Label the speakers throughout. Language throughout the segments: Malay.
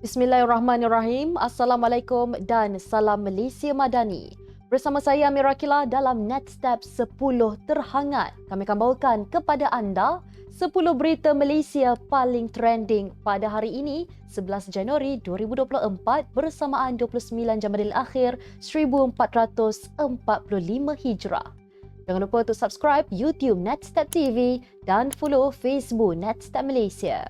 Speaker 1: Bismillahirrahmanirrahim. Assalamualaikum dan salam Malaysia Madani. Bersama saya Amira Akila dalam Next Step 10 terhangat. Kami akan bawakan kepada anda 10 berita Malaysia paling trending pada hari ini 11 Januari 2024 bersamaan 29 Jamadil Akhir 1445 Hijrah. Jangan lupa untuk subscribe YouTube Next Step TV dan follow Facebook Next Step Malaysia.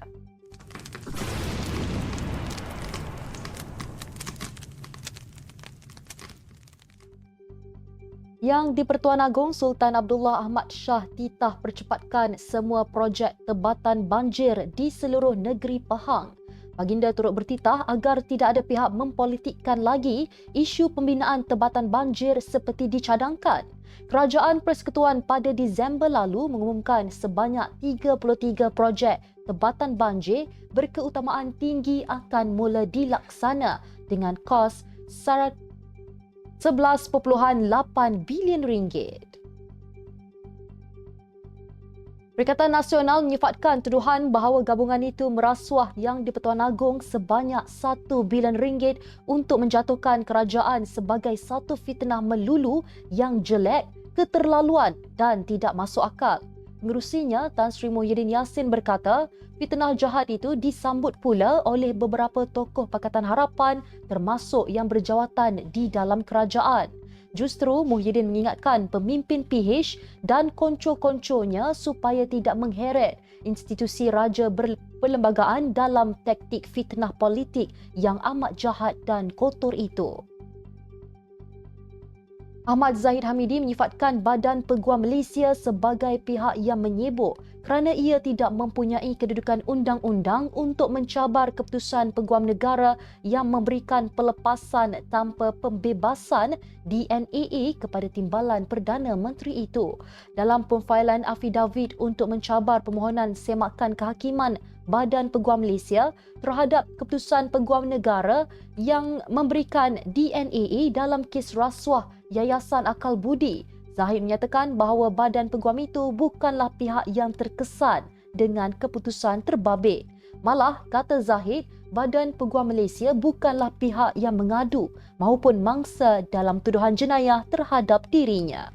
Speaker 1: Yang di-Pertuan Agong Sultan Abdullah Ahmad Shah titah percepatkan semua projek tebatan banjir di seluruh negeri Pahang. Baginda turut bertitah agar tidak ada pihak mempolitikkan lagi isu pembinaan tebatan banjir seperti dicadangkan. Kerajaan Persekutuan pada Disember lalu mengumumkan sebanyak 33 projek tebatan banjir berkeutamaan tinggi akan mula dilaksana dengan kos 11.8 bilion ringgit. Perikatan Nasional menyifatkan tuduhan bahawa gabungan itu merasuah Yang di-Pertuan Agong sebanyak 1 bilion ringgit untuk menjatuhkan kerajaan sebagai satu fitnah melulu yang jelek, keterlaluan dan tidak masuk akal. Pengerusinya, Tan Sri Muhyiddin Yassin berkata, fitnah jahat itu disambut pula oleh beberapa tokoh Pakatan Harapan termasuk yang berjawatan di dalam kerajaan. Justru Muhyiddin mengingatkan pemimpin PH dan konco-konconya supaya tidak mengheret institusi raja perlembagaan dalam taktik fitnah politik yang amat jahat dan kotor itu. Ahmad Zahid Hamidi menyifatkan Badan Peguam Malaysia sebagai pihak yang menyibuk kerana ia tidak mempunyai kedudukan undang-undang untuk mencabar keputusan Peguam Negara yang memberikan pelepasan tanpa pembebasan DNAA kepada timbalan Perdana Menteri itu. Dalam pemfailan afidavit untuk mencabar permohonan semakan kehakiman Badan Peguam Malaysia terhadap keputusan Peguam Negara yang memberikan DNAA dalam kes rasuah Yayasan Akal Budi, Zahid menyatakan bahawa Badan Peguam itu bukanlah pihak yang terkesan dengan keputusan terbabit. Malah, kata Zahid, Badan Peguam Malaysia bukanlah pihak yang mengadu maupun mangsa dalam tuduhan jenayah terhadap dirinya.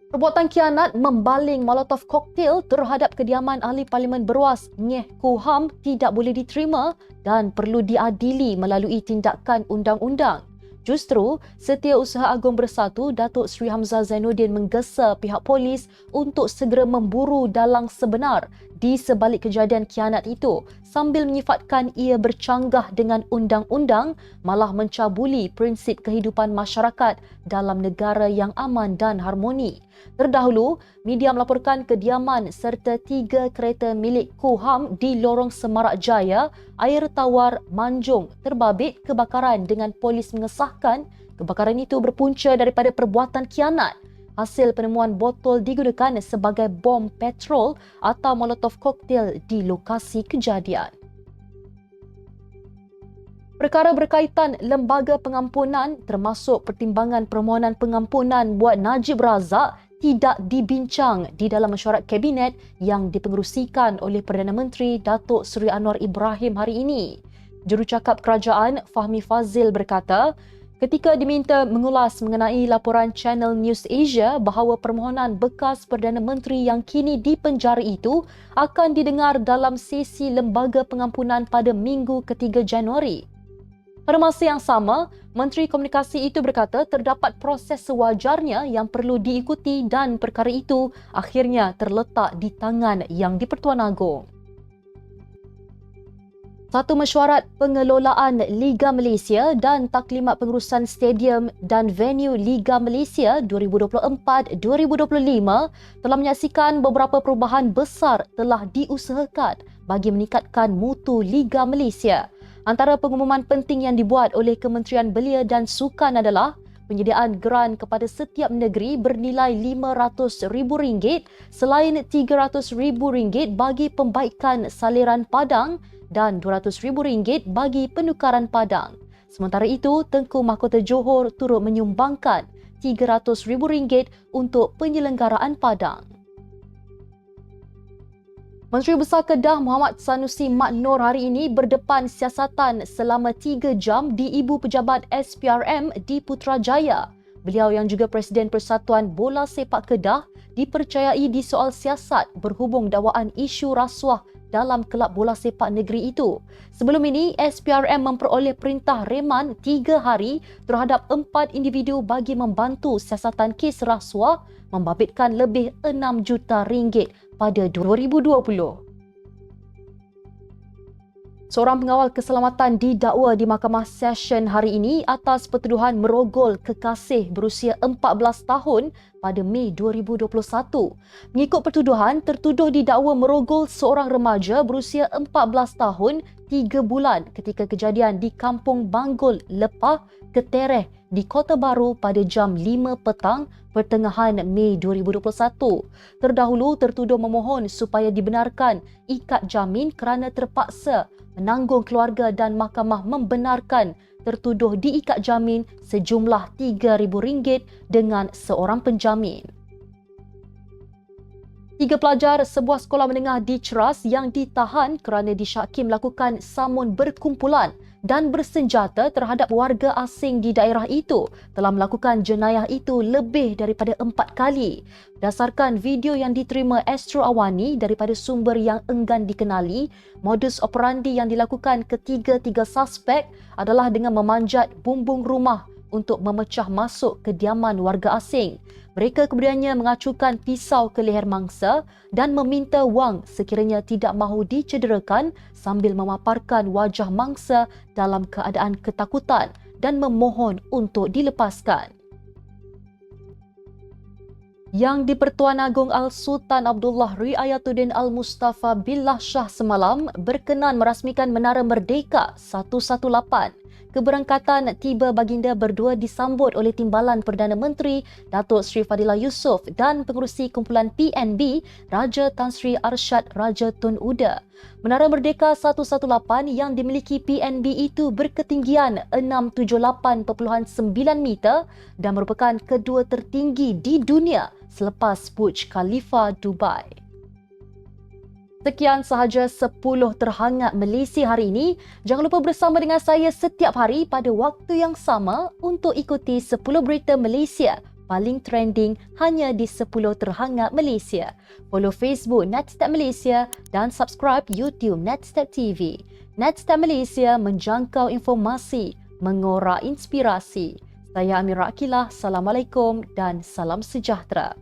Speaker 1: Perbuatan khianat membaling molotov koktail terhadap kediaman Ahli Parlimen Beruas Ngeh Kuham tidak boleh diterima dan perlu diadili melalui tindakan undang-undang. Justru, Setiausaha Agong Bersatu Datuk Seri Hamzah Zainuddin menggesa pihak polis untuk segera memburu dalang sebenar di sebalik kejadian khianat itu sambil menyifatkan ia bercanggah dengan undang-undang malah mencabuli prinsip kehidupan masyarakat dalam negara yang aman dan harmoni. Terdahulu, media melaporkan kediaman serta 3 kereta milik Kuham di lorong Semarak Jaya, Air Tawar, Manjung terbabit kebakaran dengan polis mengesahkan kebakaran itu berpunca daripada perbuatan khianat. Hasil penemuan botol digunakan sebagai bom petrol atau molotov koktail di lokasi kejadian. Perkara berkaitan lembaga pengampunan termasuk pertimbangan permohonan pengampunan buat Najib Razak tidak dibincang di dalam mesyuarat Kabinet yang dipengerusikan oleh Perdana Menteri Datuk Seri Anwar Ibrahim hari ini. Jurucakap Kerajaan Fahmi Fazil berkata, ketika diminta mengulas mengenai laporan Channel News Asia bahawa permohonan bekas Perdana Menteri yang kini dipenjara itu akan didengar dalam sesi lembaga pengampunan pada Minggu ke-3 Januari. Pada masa yang sama, Menteri Komunikasi itu berkata terdapat proses sewajarnya yang perlu diikuti dan perkara itu akhirnya terletak di tangan Yang di-Pertuan Agong. Satu mesyuarat pengelolaan Liga Malaysia dan taklimat pengurusan stadium dan venue Liga Malaysia 2024-2025 telah menyaksikan beberapa perubahan besar telah diusahakan bagi meningkatkan mutu Liga Malaysia. Antara pengumuman penting yang dibuat oleh Kementerian Belia dan Sukan adalah penyediaan geran kepada setiap negeri bernilai RM500,000 selain RM300,000 bagi pembaikan saliran padang dan RM200,000 bagi penukaran padang. Sementara itu, Tengku Mahkota Johor turut menyumbangkan RM300,000 untuk penyelenggaraan padang. Menteri Besar Kedah Muhammad Sanusi Mat Noor hari ini berdepan siasatan selama 3 jam di Ibu Pejabat SPRM di Putrajaya. Beliau yang juga Presiden Persatuan Bola Sepak Kedah dipercayai disoal siasat berhubung dakwaan isu rasuah dalam kelab bola sepak negeri itu. Sebelum ini, SPRM memperoleh perintah reman 3 hari terhadap 4 individu bagi membantu siasatan kes rasuah membabitkan lebih 6 juta ringgit pada 2020. Seorang pengawal keselamatan didakwa di Mahkamah Session hari ini atas pertuduhan merogol kekasih berusia 14 tahun pada Mei 2021. Mengikut pertuduhan, tertuduh didakwa merogol seorang remaja berusia 14 tahun 3 bulan ketika kejadian di Kampung Banggul, Lepah, Ketereh di Kota Baru pada jam 5 petang pertengahan Mei 2021. Terdahulu, tertuduh memohon supaya dibenarkan ikat jamin kerana terpaksa menanggung keluarga dan mahkamah membenarkan tertuduh diikat jamin sejumlah RM3,000 dengan seorang penjamin. 3 pelajar sebuah sekolah menengah di Ceras yang ditahan kerana disyaki melakukan samun berkumpulan dan bersenjata terhadap warga asing di daerah itu telah melakukan jenayah itu lebih daripada 4 kali. Berdasarkan video yang diterima Astro Awani daripada sumber yang enggan dikenali, modus operandi yang dilakukan ketiga-tiga suspek adalah dengan memanjat bumbung rumah untuk memecah masuk kediaman warga asing. Mereka kemudiannya mengacukan pisau ke leher mangsa dan meminta wang sekiranya tidak mahu dicederakan sambil memaparkan wajah mangsa dalam keadaan ketakutan dan memohon untuk dilepaskan. Yang di-Pertuan Agong Al-Sultan Abdullah Riayatuddin Al-Mustafa Billah Shah semalam berkenan merasmikan Menara Merdeka 118. Keberangkatan tiba baginda berdua disambut oleh Timbalan Perdana Menteri Datuk Seri Fadilah Yusof dan pengerusi kumpulan PNB Raja Tan Sri Arsyad Raja Tun Uda. Menara Merdeka 118 yang dimiliki PNB itu berketinggian 678.9 meter dan merupakan kedua tertinggi di dunia selepas Burj Khalifa Dubai. Sekian sahaja 10 terhangat Malaysia hari ini. Jangan lupa bersama dengan saya setiap hari pada waktu yang sama untuk ikuti 10 berita Malaysia paling trending hanya di 10 terhangat Malaysia. Follow Facebook Netstat Malaysia dan subscribe YouTube Netstat TV. Netstat Malaysia menjangkau informasi, mengorak inspirasi. Saya Amira Akilah. Assalamualaikum dan salam sejahtera.